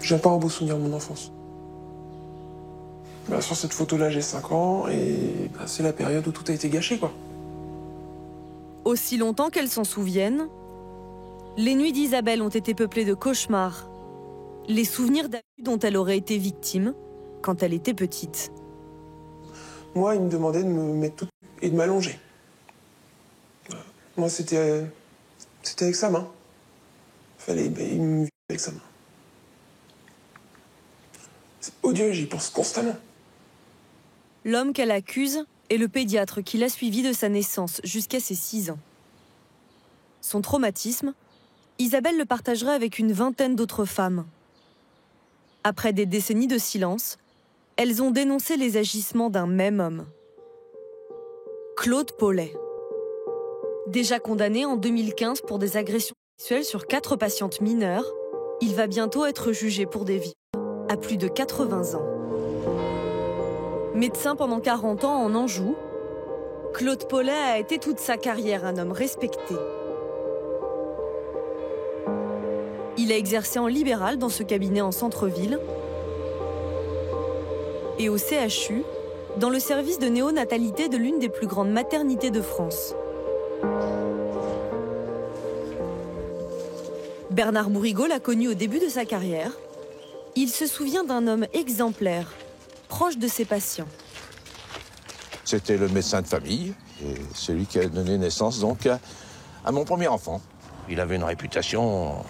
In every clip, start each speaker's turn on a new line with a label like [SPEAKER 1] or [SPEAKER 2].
[SPEAKER 1] J'ai pas un beau souvenir de mon enfance. Sur cette photo-là, j'ai 5 ans et c'est la période où tout a été gâché, quoi.
[SPEAKER 2] Aussi longtemps qu'elle s'en souvienne, les nuits d'Isabelle ont été peuplées de cauchemars, les souvenirs d'abus dont elle aurait été victime quand elle était petite.
[SPEAKER 1] Moi, il me demandait de me mettre tout et de m'allonger. Moi, c'était avec sa main. Il me vivait avec sa main. C'est odieux, j'y pense constamment.
[SPEAKER 2] L'homme qu'elle accuse est le pédiatre qui l'a suivie de sa naissance jusqu'à ses 6 ans. Son traumatisme, Isabelle le partagerait avec une vingtaine d'autres femmes. Après des décennies de silence, elles ont dénoncé les agissements d'un même homme. Claude Paulet. Déjà condamné en 2015 pour des agressions sexuelles sur 4 patientes mineures, il va bientôt être jugé pour des viols à plus de 80 ans. Médecin pendant 40 ans en Anjou, Claude Paulet a été toute sa carrière un homme respecté. Il a exercé en libéral dans ce cabinet en centre-ville et au CHU, dans le service de néonatalité de l'une des plus grandes maternités de France. Bernard Bourigaud l'a connu au début de sa carrière. Il se souvient d'un homme exemplaire, proche de ses patients.
[SPEAKER 3] C'était le médecin de famille, et c'est lui qui a donné naissance donc à mon premier enfant. Il avait une réputation,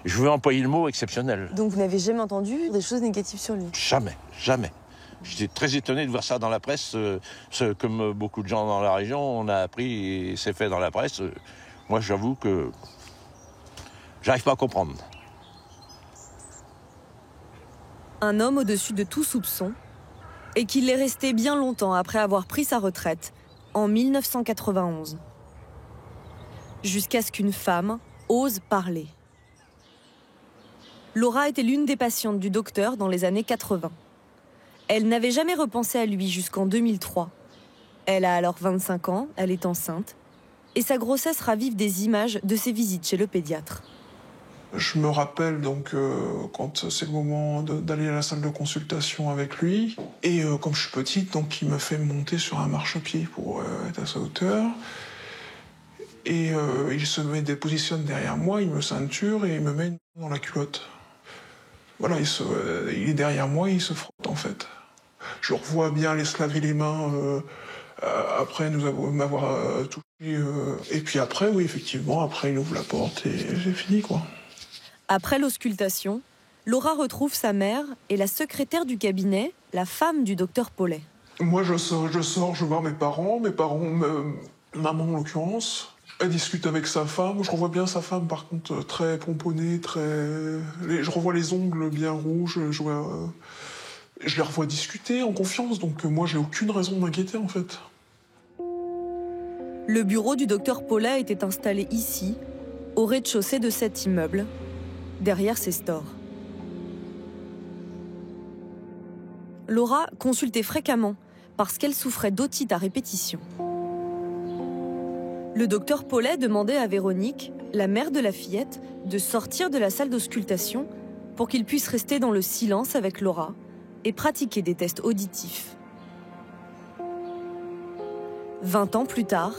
[SPEAKER 3] je veux employer le mot, exceptionnel.
[SPEAKER 2] Donc vous n'avez jamais entendu des choses négatives sur lui?
[SPEAKER 3] Jamais, jamais. J'étais très étonné de voir ça dans la presse. Comme beaucoup de gens dans la région, on a appris et c'est fait dans la presse. Moi, j'avoue que j'arrive pas à comprendre.
[SPEAKER 2] Un homme au-dessus de tout soupçon et qu'il est resté bien longtemps après avoir pris sa retraite, en 1991. Jusqu'à ce qu'une femme ose parler. Laura était l'une des patientes du docteur dans les années 80. Elle n'avait jamais repensé à lui jusqu'en 2003. Elle a alors 25 ans, elle est enceinte, et sa grossesse ravive des images de ses visites chez le pédiatre.
[SPEAKER 1] Je me rappelle donc quand c'est le moment d'aller à la salle de consultation avec lui. Et comme je suis petite, donc il me fait monter sur un marchepied pour être à sa hauteur. Et il se positionne derrière moi, il me ceinture et il me met une main dans la culotte. Voilà, il est derrière moi et il se frotte en fait. Je revois bien se laver les mains après m'avoir touché. Et puis après, oui, effectivement, après il ouvre la porte et c'est fini, quoi.
[SPEAKER 2] Après l'auscultation, Laura retrouve sa mère et la secrétaire du cabinet, la femme du docteur Paulet.
[SPEAKER 1] Moi, je sors, je vois mes parents, maman en l'occurrence. Elle discute avec sa femme. Je revois bien sa femme, par contre, très pomponnée, je revois les ongles bien rouges. Je les revois discuter en confiance, donc moi, j'ai aucune raison de m'inquiéter, en fait.
[SPEAKER 2] Le bureau du docteur Paulet était installé ici, au rez-de-chaussée de cet immeuble, derrière ses stores. Laura consultait fréquemment parce qu'elle souffrait d'otite à répétition. Le docteur Paulet demandait à Véronique, la mère de la fillette, de sortir de la salle d'auscultation pour qu'il puisse rester dans le silence avec Laura et pratiquer des tests auditifs. 20 ans plus tard,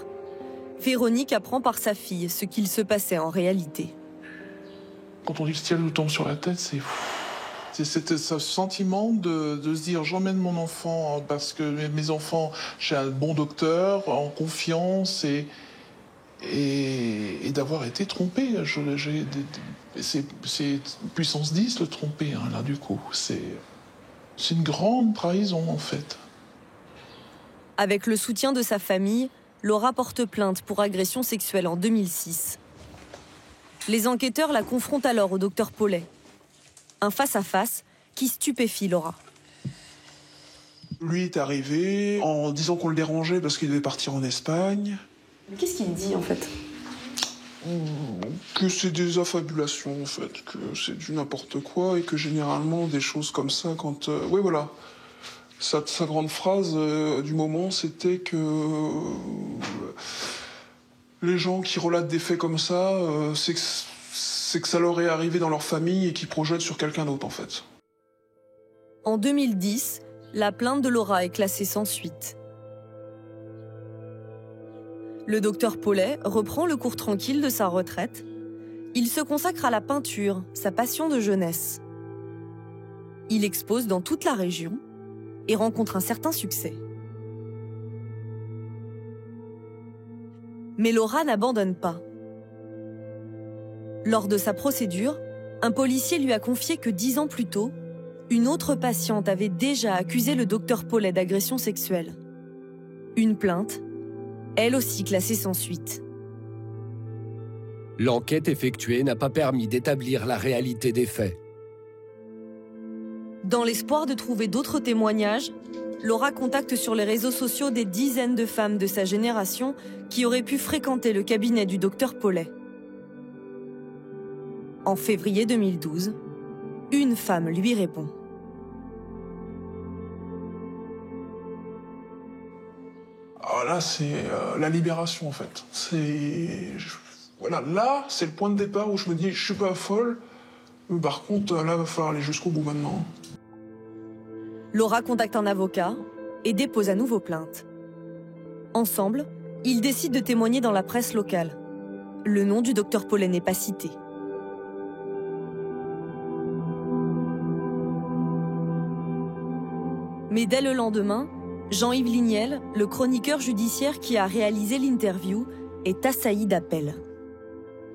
[SPEAKER 2] Véronique apprend par sa fille ce qu'il se passait en réalité.
[SPEAKER 4] Quand on dit que le ciel nous tombe sur la tête, c'est ce sentiment de se dire j'emmène mon enfant parce que mes enfants, chez un bon docteur, en confiance et d'avoir été trompé. C'est puissance 10 le tromper, hein, là du coup. C'est une grande trahison en fait.
[SPEAKER 2] Avec le soutien de sa famille, Laura porte plainte pour agression sexuelle en 2006. Les enquêteurs la confrontent alors au docteur Paulet. Un face-à-face qui stupéfie Laura.
[SPEAKER 1] Lui est arrivé en disant qu'on le dérangeait parce qu'il devait partir en Espagne.
[SPEAKER 2] Mais qu'est-ce qu'il dit en fait?
[SPEAKER 1] Que c'est des affabulations en fait, que c'est du n'importe quoi et que généralement des choses comme ça quand... oui voilà, sa grande phrase du moment c'était que les gens qui relatent des faits comme ça, c'est c'est que ça leur est arrivé dans leur famille et qu'ils projettent sur quelqu'un d'autre en fait.
[SPEAKER 2] En 2010, la plainte de Laura est classée sans suite. Le docteur Paulet reprend le cours tranquille de sa retraite. Il se consacre à la peinture, sa passion de jeunesse. Il expose dans toute la région et rencontre un certain succès. Mais Laura n'abandonne pas. Lors de sa procédure, un policier lui a confié que 10 ans plus tôt, une autre patiente avait déjà accusé le docteur Paulet d'agression sexuelle. Une plainte, elle aussi classée sans suite.
[SPEAKER 5] L'enquête effectuée n'a pas permis d'établir la réalité des faits.
[SPEAKER 2] Dans l'espoir de trouver d'autres témoignages, Laura contacte sur les réseaux sociaux des dizaines de femmes de sa génération qui auraient pu fréquenter le cabinet du docteur Paulet. En février 2012, une femme lui répond.
[SPEAKER 1] Alors là, c'est la libération en fait. Voilà, là, c'est le point de départ où je me dis, je suis pas folle, mais par contre, là, il va falloir aller jusqu'au bout maintenant.
[SPEAKER 2] Laura contacte un avocat et dépose à nouveau plainte. Ensemble, ils décident de témoigner dans la presse locale. Le nom du docteur Paulet n'est pas cité. Mais dès le lendemain, Jean-Yves Lignel, le chroniqueur judiciaire qui a réalisé l'interview, est assailli d'appels.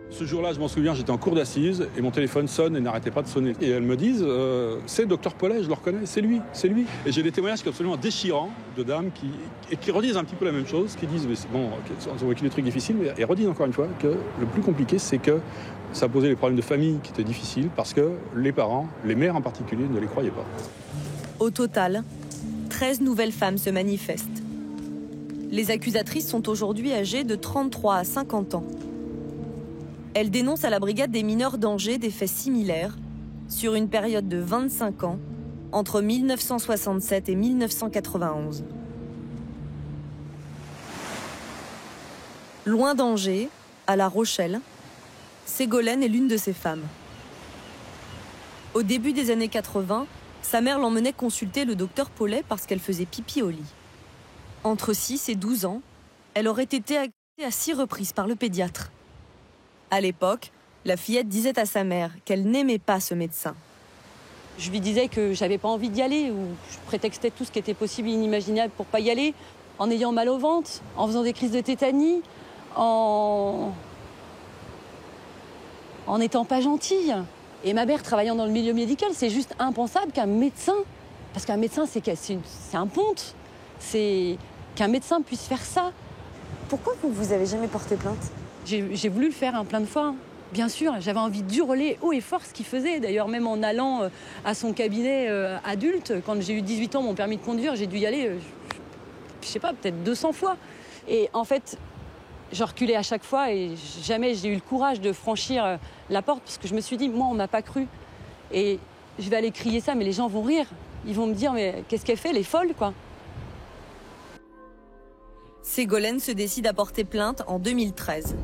[SPEAKER 6] Ce jour-là, je m'en souviens, j'étais en cour d'assises et mon téléphone sonne et n'arrêtait pas de sonner. Et elles me disent, c'est le docteur Paulet, je le reconnais, c'est lui, c'est lui. Et j'ai des témoignages absolument déchirants de dames qui redisent un petit peu la même chose, qui disent, mais c'est bon, ils ont vécu des trucs difficiles, mais elles redisent encore une fois que le plus compliqué, c'est que ça posait des problèmes de famille qui étaient difficiles parce que les parents, les mères en particulier, ne les croyaient pas.
[SPEAKER 2] Au total, 13 nouvelles femmes se manifestent. Les accusatrices sont aujourd'hui âgées de 33 à 50 ans. Elles dénoncent à la brigade des mineurs d'Angers des faits similaires sur une période de 25 ans entre 1967 et 1991. Loin d'Angers, à La Rochelle, Ségolène est l'une de ces femmes. Au début des années 80, sa mère l'emmenait consulter le docteur Paulet parce qu'elle faisait pipi au lit. Entre 6 et 12 ans, elle aurait été agressée à 6 reprises par le pédiatre. À l'époque, la fillette disait à sa mère qu'elle n'aimait pas ce médecin.
[SPEAKER 7] Je lui disais que j'avais pas envie d'y aller, ou je prétextais tout ce qui était possible et inimaginable pour pas y aller, en ayant mal au ventre, en faisant des crises de tétanie, en n'étant pas gentille. Et ma mère, travaillant dans le milieu médical, c'est juste impensable qu'un médecin, parce qu'un médecin, c'est un ponte, c'est qu'un médecin puisse faire ça.
[SPEAKER 8] Pourquoi vous avez jamais porté plainte ?
[SPEAKER 7] J'ai voulu le faire plein de fois, bien sûr. J'avais envie d'hurler haut et fort ce qu'il faisait. D'ailleurs, même en allant à son cabinet adulte, quand j'ai eu 18 ans, mon permis de conduire, j'ai dû y aller, je sais pas, peut-être 200 fois. Et en fait, je reculais à chaque fois et jamais j'ai eu le courage de franchir la porte parce que je me suis dit, moi, on m'a pas cru. Et je vais aller crier ça, mais les gens vont rire. Ils vont me dire, mais qu'est-ce qu'elle fait, elle est folle, quoi.
[SPEAKER 2] Ségolène se décide à porter plainte en 2013.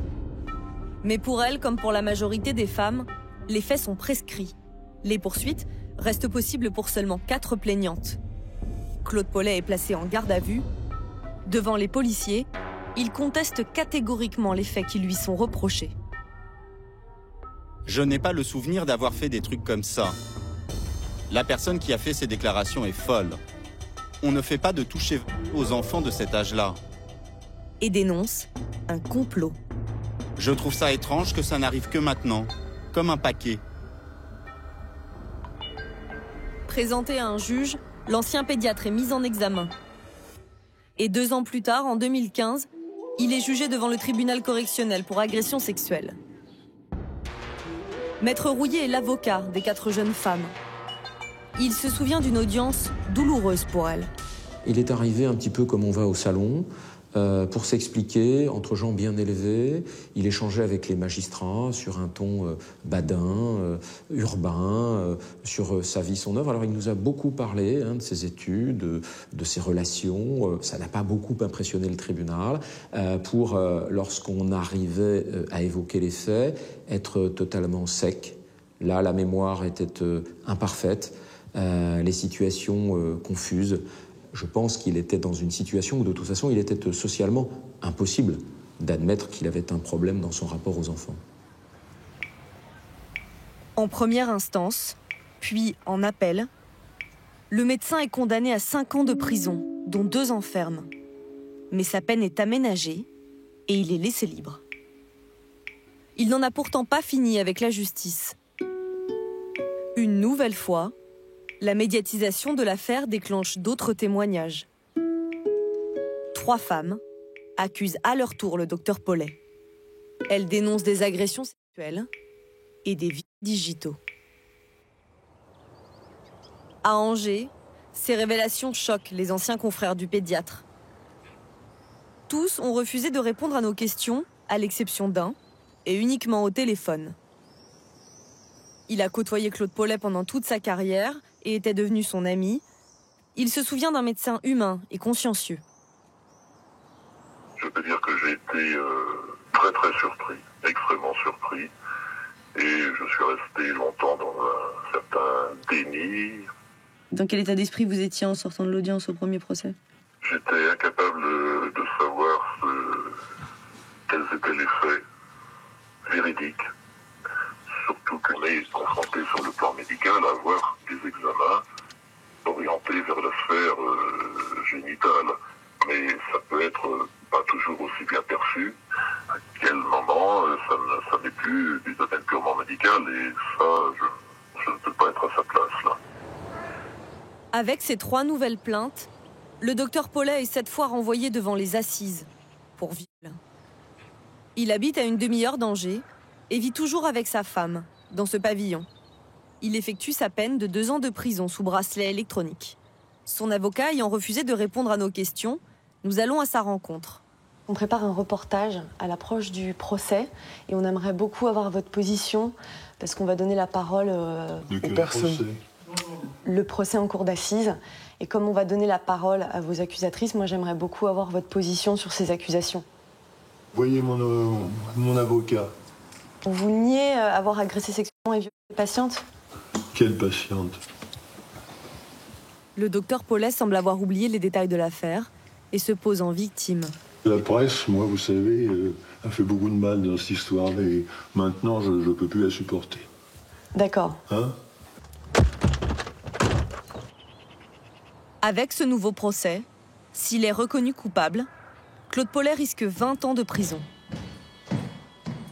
[SPEAKER 2] Mais pour elle, comme pour la majorité des femmes, les faits sont prescrits. Les poursuites restent possibles pour seulement 4 plaignantes. Claude Paulet est placé en garde à vue. Devant les policiers, il conteste catégoriquement les faits qui lui sont reprochés.
[SPEAKER 9] Je n'ai pas le souvenir d'avoir fait des trucs comme ça. La personne qui a fait ces déclarations est folle. On ne fait pas de toucher aux enfants de cet âge-là.
[SPEAKER 2] Et dénonce un complot.
[SPEAKER 9] Je trouve ça étrange que ça n'arrive que maintenant, comme un paquet.
[SPEAKER 2] Présenté à un juge, l'ancien pédiatre est mis en examen. Et 2 ans plus tard, en 2015, il est jugé devant le tribunal correctionnel pour agression sexuelle. Maître Rouillet est l'avocat des 4 jeunes femmes. Il se souvient d'une audience douloureuse pour elle.
[SPEAKER 10] Il est arrivé un petit peu comme on va au salon. pour s'expliquer entre gens bien élevés. Il échangeait avec les magistrats sur un ton badin, urbain, sur sa vie, son œuvre. Alors il nous a beaucoup parlé de ses études, de ses relations. Ça n'a pas beaucoup impressionné le tribunal pour, lorsqu'on arrivait à évoquer les faits, être totalement sec. Là, la mémoire était imparfaite, les situations confuses. Je pense qu'il était dans une situation où, de toute façon, il était socialement impossible d'admettre qu'il avait un problème dans son rapport aux enfants.
[SPEAKER 2] En première instance, puis en appel, le médecin est condamné à 5 ans de prison, dont 2 ans fermes. Mais sa peine est aménagée et il est laissé libre. Il n'en a pourtant pas fini avec la justice. Une nouvelle fois, la médiatisation de l'affaire déclenche d'autres témoignages. 3 femmes accusent à leur tour le docteur Paulet. Elles dénoncent des agressions sexuelles et des viols digitaux. À Angers, ces révélations choquent les anciens confrères du pédiatre. Tous ont refusé de répondre à nos questions, à l'exception d'un, et uniquement au téléphone. Il a côtoyé Claude Paulet pendant toute sa carrière et était devenu son ami. Il se souvient d'un médecin humain et consciencieux.
[SPEAKER 11] Je peux dire que j'ai été très très surpris, extrêmement surpris. Et je suis resté longtemps dans un certain déni.
[SPEAKER 8] Dans quel état d'esprit vous étiez en sortant de l'audience au premier procès?
[SPEAKER 11] J'étais incapable de savoir quels étaient les faits véridiques. Surtout qu'on est confronté sur le plan médical à avoir des examens orientés vers la sphère génitale. Mais ça peut être pas toujours aussi bien perçu. À quel moment ça n'est plus du domaine purement médical, et ça, je ne peux pas être à sa place là.
[SPEAKER 2] Avec ces 3 nouvelles plaintes, le docteur Paulet est cette fois renvoyé devant les assises pour viol. Il habite à une demi-heure d'Angers et vit toujours avec sa femme, dans ce pavillon. Il effectue sa peine de 2 ans de prison sous bracelet électronique. Son avocat ayant refusé de répondre à nos questions, nous allons à sa rencontre.
[SPEAKER 8] On prépare un reportage à l'approche du procès et on aimerait beaucoup avoir votre position parce qu'on va donner la parole aux personnes. Le procès en cour d'assises. Et comme on va donner la parole à vos accusatrices, moi j'aimerais beaucoup avoir votre position sur ces accusations.
[SPEAKER 12] Voyez mon avocat.
[SPEAKER 8] Vous niez avoir agressé sexuellement et violé une patiente?
[SPEAKER 12] Quelle patiente?
[SPEAKER 2] Le docteur Paulet semble avoir oublié les détails de l'affaire et se pose en victime.
[SPEAKER 12] La presse, moi, vous savez, a fait beaucoup de mal dans cette histoire, et maintenant, je ne peux plus la supporter.
[SPEAKER 8] D'accord.
[SPEAKER 12] Hein?
[SPEAKER 2] Avec ce nouveau procès, s'il est reconnu coupable, Claude Paulet risque 20 ans de prison.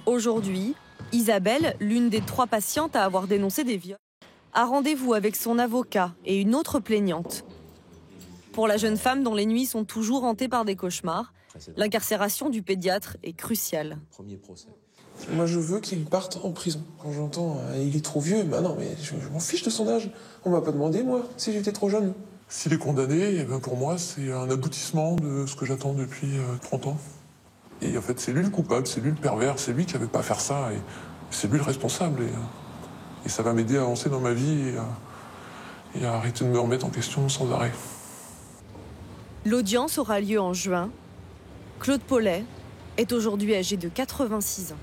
[SPEAKER 2] Aujourd'hui, Isabelle, l'une des 3 patientes à avoir dénoncé des viols, a rendez-vous avec son avocat et une autre plaignante. Pour la jeune femme dont les nuits sont toujours hantées par des cauchemars, l'incarcération du pédiatre est cruciale.
[SPEAKER 1] Moi, je veux qu'il parte en prison. Quand j'entends il est trop vieux, bah non, mais je m'en fiche de son âge. On m'a pas demandé, moi, si j'étais trop jeune.
[SPEAKER 4] S'il est condamné, eh ben pour moi, c'est un aboutissement de ce que j'attends depuis 30 ans. Et en fait, c'est lui le coupable, c'est lui le pervers, c'est lui qui n'avait pas à faire ça, et c'est lui le responsable. Et ça va m'aider à avancer dans ma vie et à arrêter de me remettre en question sans arrêt.
[SPEAKER 2] L'audience aura lieu en juin. Claude Paulet est aujourd'hui âgé de 86 ans.